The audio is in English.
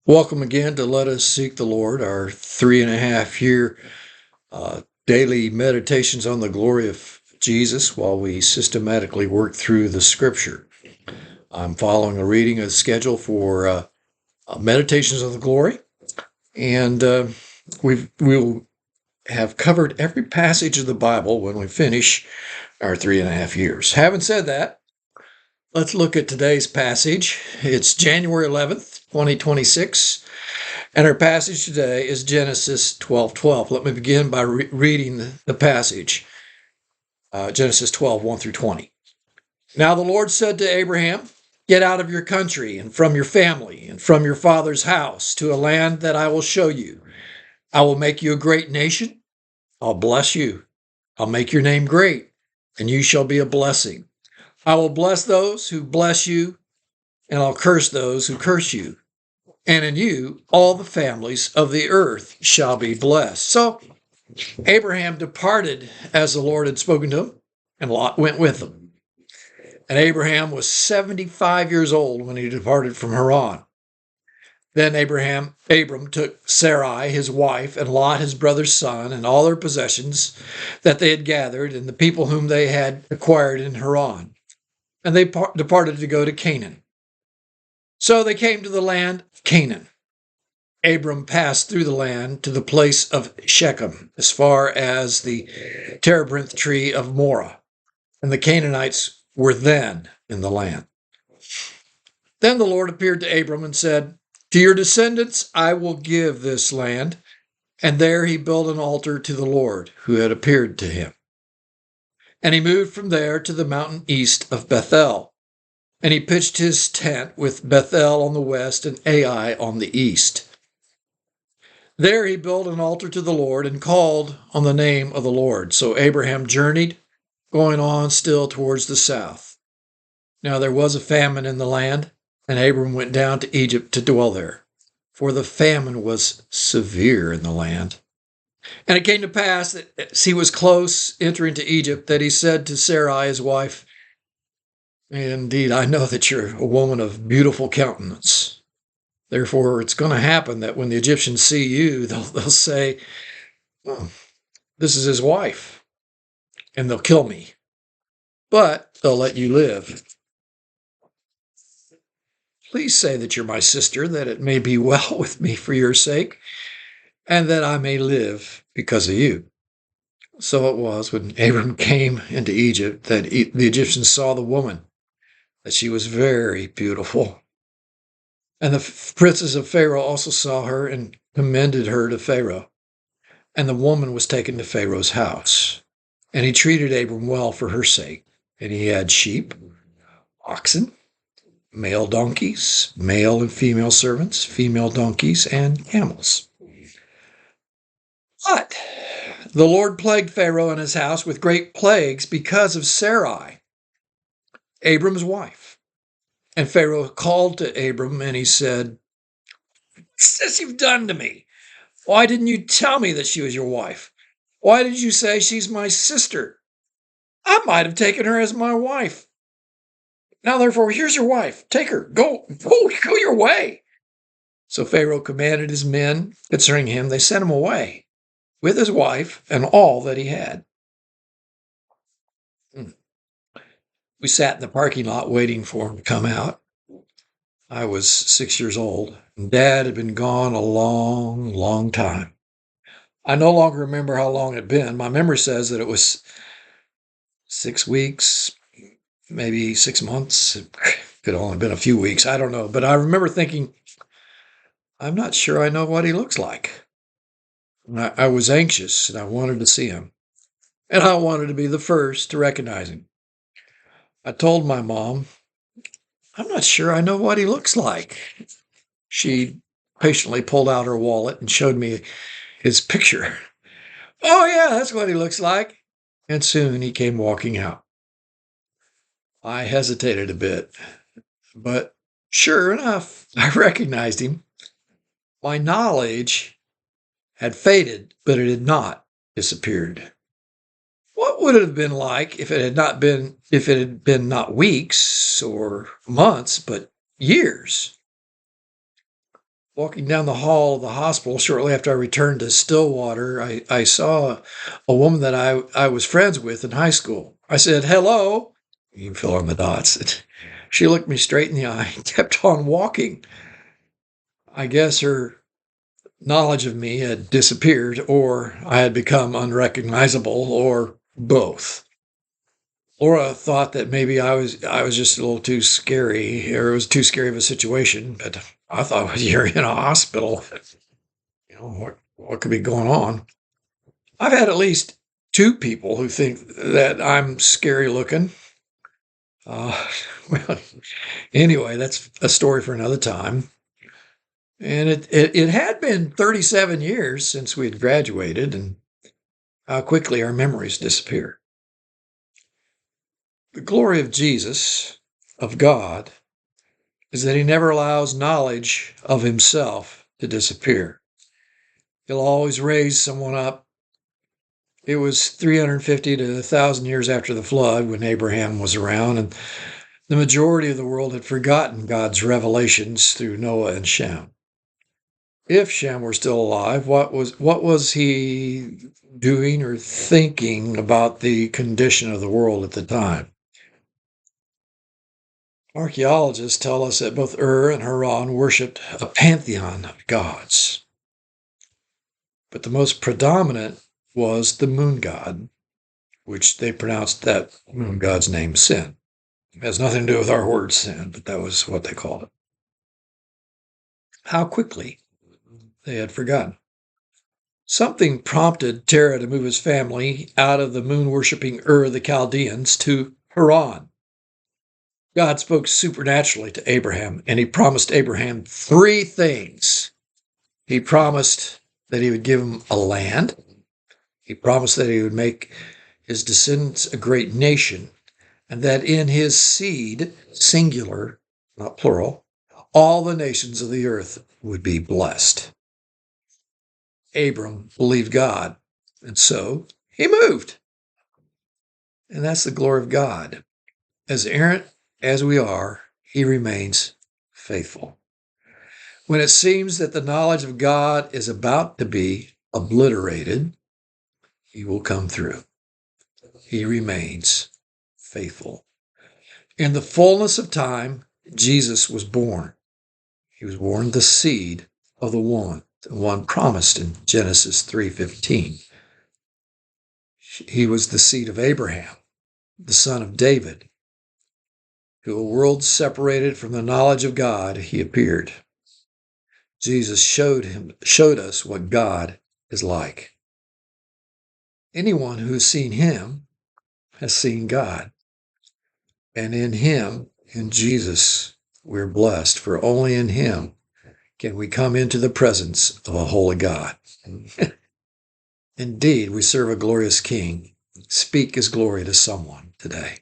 Welcome again to Let Us Seek the Lord, our 3.5 year daily meditations on the glory of Jesus while we systematically work through the scripture. I'm following a reading of schedule for meditations on the glory, and we'll have covered every passage of the Bible when we finish our 3.5 years. Having said that, let's look at today's passage. It's January 11th, 2026. And our passage today is Genesis 12:12. Let me begin by reading the passage. Genesis 12, 1 through 20. Now the Lord said to Abraham, "Get out of your country and from your family and from your father's house to a land that I will show you. I will make you a great nation. I'll bless you. I'll make your name great, and you shall be a blessing. I will bless those who bless you, and I'll curse those who curse you. And in you, all the families of the earth shall be blessed." So Abraham departed as the Lord had spoken to him, and Lot went with him. And Abraham was 75 years old when he departed from Haran. Then Abram took Sarai, his wife, and Lot, his brother's son, and all their possessions that they had gathered, and the people whom they had acquired in Haran. And they departed to go to Canaan. So they came to the land of Canaan. Abram passed through the land to the place of Shechem, as far as the terebinth tree of Moreh, and the Canaanites were then in the land. Then the Lord appeared to Abram and said, "To your descendants I will give this land." And there he built an altar to the Lord who had appeared to him. And he moved from there to the mountain east of Bethel. And he pitched his tent with Bethel on the west and Ai on the east. There he built an altar to the Lord and called on the name of the Lord. So Abraham journeyed, going on still towards the south. Now there was a famine in the land, and Abram went down to Egypt to dwell there, for the famine was severe in the land. And it came to pass that as he was close entering to Egypt, that he said to Sarai his wife, "Indeed, I know that you're a woman of beautiful countenance. Therefore, it's going to happen that when the Egyptians see you, they'll say, 'Oh, this is his wife,' and they'll kill me. But they'll let you live. Please say that you're my sister, that it may be well with me for your sake, and that I may live because of you." So it was when Abram came into Egypt that the Egyptians saw the woman, that she was very beautiful. And the princes of Pharaoh also saw her and commended her to Pharaoh. And the woman was taken to Pharaoh's house. And he treated Abram well for her sake. And he had sheep, oxen, male donkeys, male and female servants, female donkeys, and camels. But the Lord plagued Pharaoh and his house with great plagues because of Sarai, Abram's wife. And Pharaoh called to Abram and he said, "What's this you've done to me? Why didn't you tell me that she was your wife? Why did you say she's my sister? I might have taken her as my wife. Now, therefore, here's your wife. Take her. Go your way." So Pharaoh commanded his men concerning him. They sent him away with his wife and all that he had. We sat in the parking lot waiting for him to come out. I was 6 years old, and Dad had been gone a long, long time. I no longer remember how long it had been. My memory says that it was 6 weeks, maybe 6 months. It could have only been a few weeks. I don't know. But I remember thinking, I'm not sure I know what he looks like. I was anxious, and I wanted to see him. And I wanted to be the first to recognize him. I told my mom, I'm not sure I know what he looks like. She patiently pulled out her wallet and showed me his picture. "Oh, yeah, that's what he looks like." And soon he came walking out. I hesitated a bit, but sure enough, I recognized him. My knowledge had faded, but it had not disappeared. What would it have been like if it had been not weeks or months, but years? Walking down the hall of the hospital shortly after I returned to Stillwater, I saw a woman that I was friends with in high school. I said, "Hello." You can fill in the dots. She looked me straight in the eye and kept on walking. I guess her knowledge of me had disappeared, or I had become unrecognizable, or both. Laura thought that maybe I was just a little too scary, or it was too scary of a situation. But I thought, you're in a hospital. What could be going on? I've had at least two people who think that I'm scary looking. Uh, well, anyway, that's a story for another time. And it had been 37 years since we had graduated, and how quickly our memories disappear. The glory of Jesus, of God, is that he never allows knowledge of himself to disappear. He'll always raise someone up. It was 350 to 1,000 years after the flood when Abraham was around, and the majority of the world had forgotten God's revelations through Noah and Shem. If Shem were still alive, what was he doing or thinking about the condition of the world at the time? Archaeologists tell us that both Ur and Haran worshipped a pantheon of gods. But the most predominant was the moon god, which they pronounced that moon god's name Sin. It has nothing to do with our word sin, but that was what they called it. How quickly they had forgotten. Something prompted Terah to move his family out of the moon-worshipping Ur of the Chaldeans to Haran. God spoke supernaturally to Abraham, and he promised Abraham three things. He promised that he would give him a land. He promised that he would make his descendants a great nation, and that in his seed, singular, not plural, all the nations of the earth would be blessed. Abram believed God, and so he moved. And that's the glory of God. As errant as we are, he remains faithful. When it seems that the knowledge of God is about to be obliterated, he will come through. He remains faithful. In the fullness of time, Jesus was born. He was born the seed of the one promised in Genesis 3:15. He was the seed of Abraham, the son of David. To a world separated from the knowledge of God, he appeared. Jesus showed us what God is like. Anyone who has seen him has seen God. And in him, in Jesus, we're blessed, for only in him can we come into the presence of a holy God. Indeed, we serve a glorious King. Speak his glory to someone today.